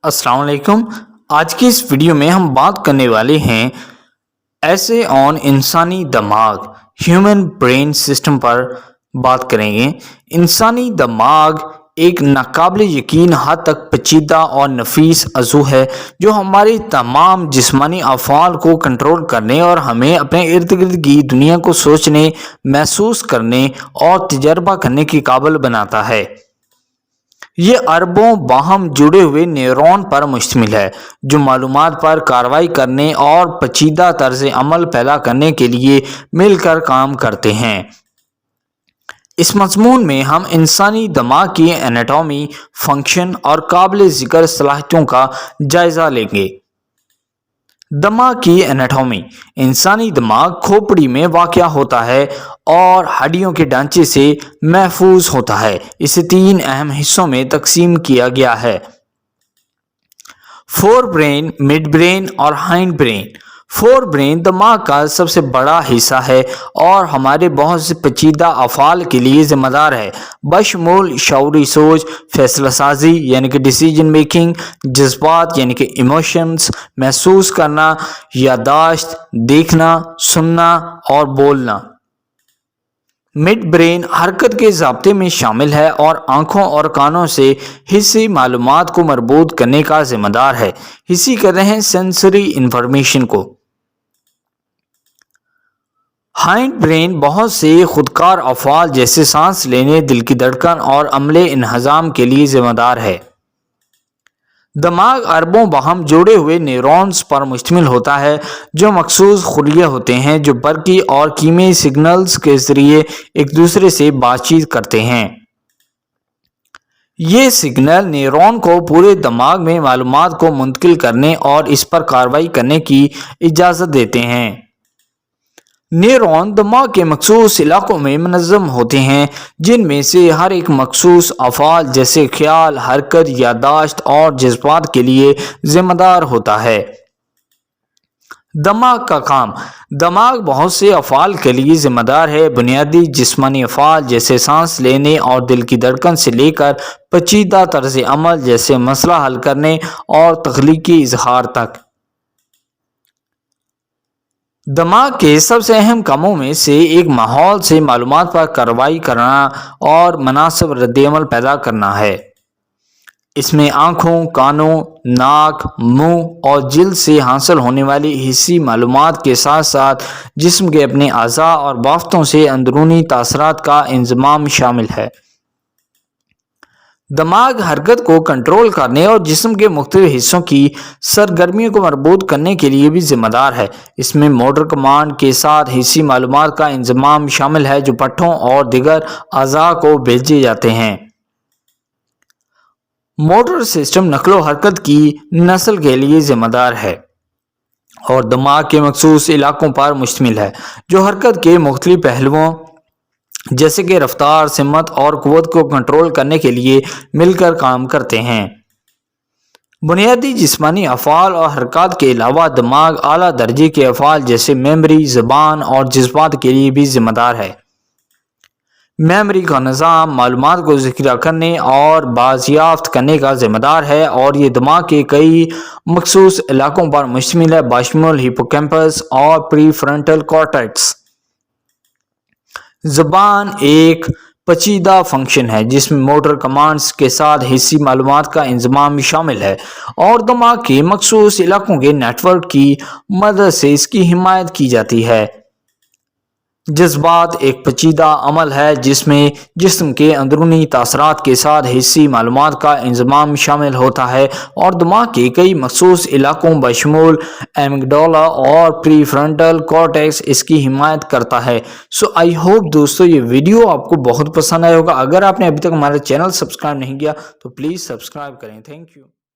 السلام علیکم۔ آج کی اس ویڈیو میں ہم بات کرنے والے ہیں ایسے آن انسانی دماغ ہیومن برین سسٹم پر بات کریں گے۔ انسانی دماغ ایک ناقابل یقین حد تک پیچیدہ اور نفیس عضو ہے جو ہمارے تمام جسمانی افعال کو کنٹرول کرنے اور ہمیں اپنے ارد گرد کی دنیا کو سوچنے، محسوس کرنے اور تجربہ کرنے کے قابل بناتا ہے۔ یہ اربوں باہم جڑے ہوئے نیورون پر مشتمل ہے جو معلومات پر کارروائی کرنے اور پیچیدہ طرز عمل پیدا کرنے کے لیے مل کر کام کرتے ہیں۔ اس مضمون میں ہم انسانی دماغ کی انیٹومی، فنکشن اور قابل ذکر صلاحیتوں کا جائزہ لیں گے۔ دماغ کی انیٹومی۔ انسانی دماغ کھوپڑی میں واقع ہوتا ہے اور ہڈیوں کے ڈھانچے سے محفوظ ہوتا ہے۔ اسے 3 اہم حصوں میں تقسیم کیا گیا ہے: فور برین، مڈ برین اور ہائنڈ برین۔ فور برین دماغ کا سب سے بڑا حصہ ہے اور ہمارے بہت سے پیچیدہ افعال کے لیے ذمہ دار ہے، بشمول شعوری سوچ، فیصلہ سازی یعنی کہ ڈیسیجن میکنگ، جذبات یعنی کہ ایموشنز، محسوس کرنا، یادداشت، دیکھنا، سننا اور بولنا۔ مڈ برین حرکت کے ضابطے میں شامل ہے اور آنکھوں اور کانوں سے حسی معلومات کو مربوط کرنے کا ذمہ دار ہے۔ حسی کہتے ہیں سینسری انفارمیشن کو۔ ہائنڈ برین بہت سے خودکار افعال جیسے سانس لینے، دل کی دھڑکن اور عملے انہضام کے لیے ذمہ دار ہے۔ دماغ اربوں باہم جڑے ہوئے نیورونز پر مشتمل ہوتا ہے جو مخصوص خلیے ہوتے ہیں جو برقی اور کیمیائی سگنلز کے ذریعے ایک دوسرے سے بات چیت کرتے ہیں۔ یہ سگنل نیورون کو پورے دماغ میں معلومات کو منتقل کرنے اور اس پر کارروائی کرنے کی اجازت دیتے ہیں۔ نیورون دماغ کے مخصوص علاقوں میں منظم ہوتے ہیں جن میں سے ہر ایک مخصوص افعال جیسے خیال، حرکت، یادداشت اور جذبات کے لیے ذمہ دار ہوتا ہے۔ دماغ کا کام۔ دماغ بہت سے افعال کے لیے ذمہ دار ہے، بنیادی جسمانی افعال جیسے سانس لینے اور دل کی دھڑکن سے لے کر پیچیدہ طرز عمل جیسے مسئلہ حل کرنے اور تخلیقی اظہار تک۔ دماغ کے سب سے اہم کاموں میں سے ایک ماحول سے معلومات پر کارروائی کرنا اور مناسب رد عمل پیدا کرنا ہے۔ اس میں آنکھوں، کانوں، ناک، منہ اور جلد سے حاصل ہونے والی حسی معلومات کے ساتھ ساتھ جسم کے اپنے اعضاء اور بافتوں سے اندرونی تاثرات کا انضمام شامل ہے۔ دماغ حرکت کو کنٹرول کرنے اور جسم کے مختلف حصوں کی سرگرمیوں کو مربوط کرنے کے لیے بھی ذمہ دار ہے۔ اس میں موٹر کمانڈ کے ساتھ حسی معلومات کا انضمام شامل ہے جو پٹھوں اور دیگر اعضاء کو بھیجے جاتے ہیں۔ موٹر سسٹم نقل و حرکت کی نسل کے لیے ذمہ دار ہے اور دماغ کے مخصوص علاقوں پر مشتمل ہے جو حرکت کے مختلف پہلوؤں جیسے کہ رفتار، سمت اور قوت کو کنٹرول کرنے کے لیے مل کر کام کرتے ہیں۔ بنیادی جسمانی افعال اور حرکات کے علاوہ دماغ اعلیٰ درجے کے افعال جیسے میموری، زبان اور جذبات کے لیے بھی ذمہ دار ہے۔ میموری کا نظام معلومات کو ذخیرہ کرنے اور بازیافت کرنے کا ذمہ دار ہے اور یہ دماغ کے کئی مخصوص علاقوں پر مشتمل ہے بشمول ہپوکیمپس اور پری فرنٹل کارٹیکس۔ زبان ایک پیچیدہ فنکشن ہے جس میں موٹر کمانڈز کے ساتھ حسی معلومات کا انضمام شامل ہے اور دماغ کے مخصوص علاقوں کے نیٹ ورک کی مدد سے اس کی حمایت کی جاتی ہے۔ جذبات ایک پیچیدہ عمل ہے جس میں جسم کے اندرونی تاثرات کے ساتھ حسی معلومات کا انضمام شامل ہوتا ہے اور دماغ کے کئی مخصوص علاقوں بشمول ایمگڈالا اور پری فرنٹل کارٹیکس اس کی حمایت کرتا ہے۔ آئی ہوپ دوستو یہ ویڈیو آپ کو بہت پسند آئے ہوگا۔ اگر آپ نے ابھی تک ہمارا چینل سبسکرائب نہیں کیا تو پلیز سبسکرائب کریں۔ Thank you.